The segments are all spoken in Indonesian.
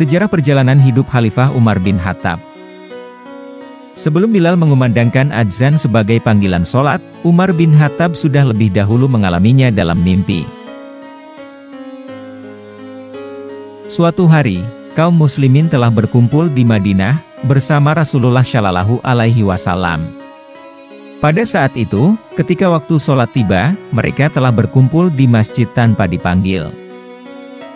Sejarah perjalanan hidup Khalifah Umar bin Khattab. Sebelum Bilal mengumandangkan adzan sebagai panggilan sholat, Umar bin Khattab sudah lebih dahulu mengalaminya dalam mimpi. Suatu hari, kaum muslimin telah berkumpul di Madinah, bersama Rasulullah Shallallahu Alaihi Wasallam. Pada saat itu, ketika waktu sholat tiba, mereka telah berkumpul di masjid tanpa dipanggil.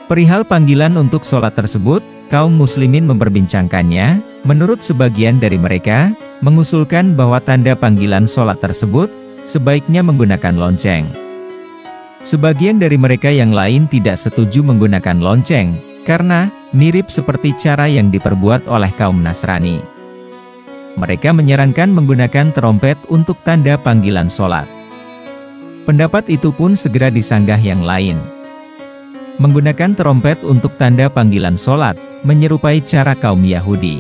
Perihal panggilan untuk sholat tersebut, kaum muslimin memperbincangkannya. Menurut sebagian dari mereka, mengusulkan bahwa tanda panggilan sholat tersebut, sebaiknya menggunakan lonceng. Sebagian dari mereka yang lain tidak setuju menggunakan lonceng, karena mirip seperti cara yang diperbuat oleh kaum Nasrani. Mereka menyarankan menggunakan trompet untuk tanda panggilan sholat. Pendapat itu pun segera disanggah yang lain. Menggunakan trompet untuk tanda panggilan sholat, menyerupai cara kaum Yahudi.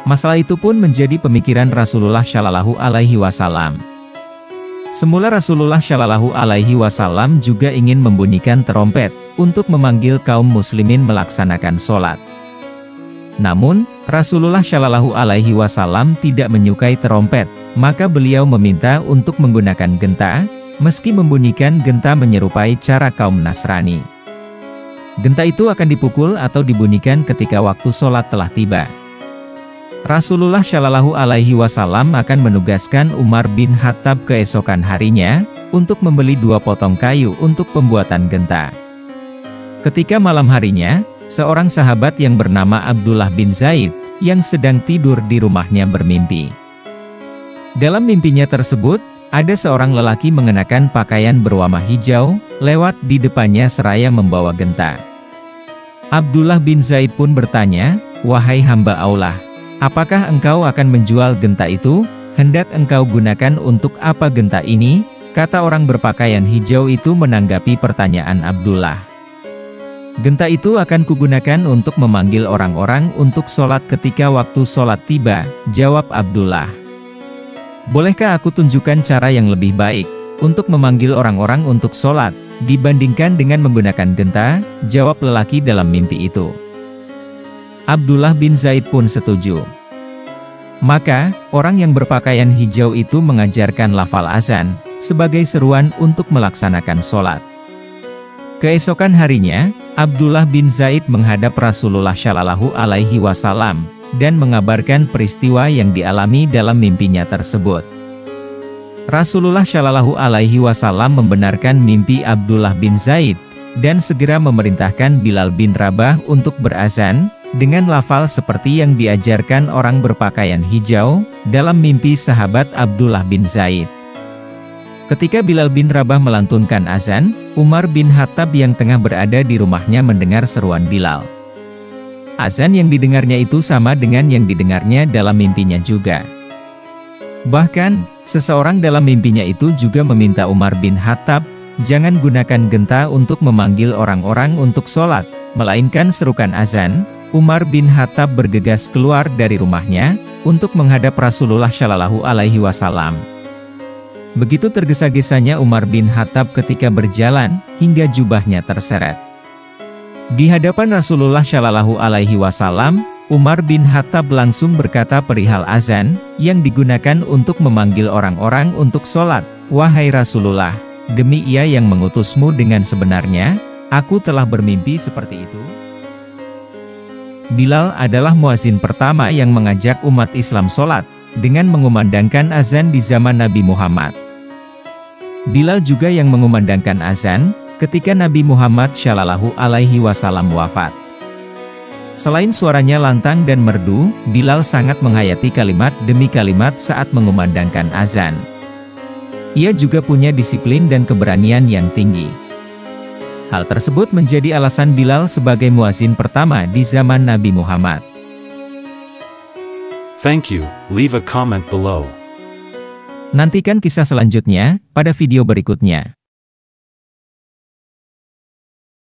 Masalah itu pun menjadi pemikiran Rasulullah Shallallahu Alaihi Wasallam. Semula Rasulullah Shallallahu Alaihi Wasallam juga ingin membunyikan trompet, untuk memanggil kaum muslimin melaksanakan sholat. Namun, Rasulullah Shallallahu Alaihi Wasallam tidak menyukai trompet, maka beliau meminta untuk menggunakan genta, meski membunyikan genta menyerupai cara kaum Nasrani. Genta itu akan dipukul atau dibunyikan ketika waktu sholat telah tiba. Rasulullah Shallallahu Alaihi Wasallam akan menugaskan Umar bin Khattab keesokan harinya, untuk membeli 2 potong kayu untuk pembuatan genta. Ketika malam harinya, seorang sahabat yang bernama Abdullah bin Zaid, yang sedang tidur di rumahnya bermimpi. Dalam mimpinya tersebut, ada seorang lelaki mengenakan pakaian berwarna hijau, lewat di depannya seraya membawa genta. Abdullah bin Zaid pun bertanya, "Wahai hamba Allah, apakah engkau akan menjual genta itu? Hendak engkau gunakan untuk apa genta ini?" Kata orang berpakaian hijau itu menanggapi pertanyaan Abdullah. "Genta itu akan kugunakan untuk memanggil orang-orang untuk sholat ketika waktu sholat tiba," jawab Abdullah. "Bolehkah aku tunjukkan cara yang lebih baik, untuk memanggil orang-orang untuk sholat, dibandingkan dengan menggunakan genta?" jawab lelaki dalam mimpi itu. Abdullah bin Zaid pun setuju. Maka, orang yang berpakaian hijau itu mengajarkan lafal azan, sebagai seruan untuk melaksanakan sholat. Keesokan harinya, Abdullah bin Zaid menghadap Rasulullah Shallallahu Alaihi Wasallam, dan mengabarkan peristiwa yang dialami dalam mimpinya tersebut. Rasulullah Shallallahu Alaihi Wasallam membenarkan mimpi Abdullah bin Zaid, dan segera memerintahkan Bilal bin Rabah untuk berazan, dengan lafal seperti yang diajarkan orang berpakaian hijau, dalam mimpi sahabat Abdullah bin Zaid. Ketika Bilal bin Rabah melantunkan azan, Umar bin Khattab yang tengah berada di rumahnya mendengar seruan Bilal. Azan yang didengarnya itu sama dengan yang didengarnya dalam mimpinya juga. Bahkan, seseorang dalam mimpinya itu juga meminta Umar bin Khattab, jangan gunakan genta untuk memanggil orang-orang untuk sholat, melainkan serukan azan. Umar bin Khattab bergegas keluar dari rumahnya, untuk menghadap Rasulullah Shallallahu Alaihi Wasallam. Begitu tergesa-gesanya Umar bin Khattab ketika berjalan, hingga jubahnya terseret. Di hadapan Rasulullah Shallallahu Alaihi Wasallam, Umar bin Khattab langsung berkata perihal azan, yang digunakan untuk memanggil orang-orang untuk sholat, "Wahai Rasulullah, demi Ia yang mengutusmu dengan sebenarnya, aku telah bermimpi seperti itu." Bilal adalah muazin pertama yang mengajak umat Islam sholat, dengan mengumandangkan azan di zaman Nabi Muhammad. Bilal juga yang mengumandangkan azan, ketika Nabi Muhammad Shallallahu Alaihi Wasallam wafat. Selain suaranya lantang dan merdu, Bilal sangat menghayati kalimat demi kalimat saat mengumandangkan azan. Ia juga punya disiplin dan keberanian yang tinggi. Hal tersebut menjadi alasan Bilal sebagai muazin pertama di zaman Nabi Muhammad. Thank you, leave a comment below. Nantikan kisah selanjutnya, pada video berikutnya.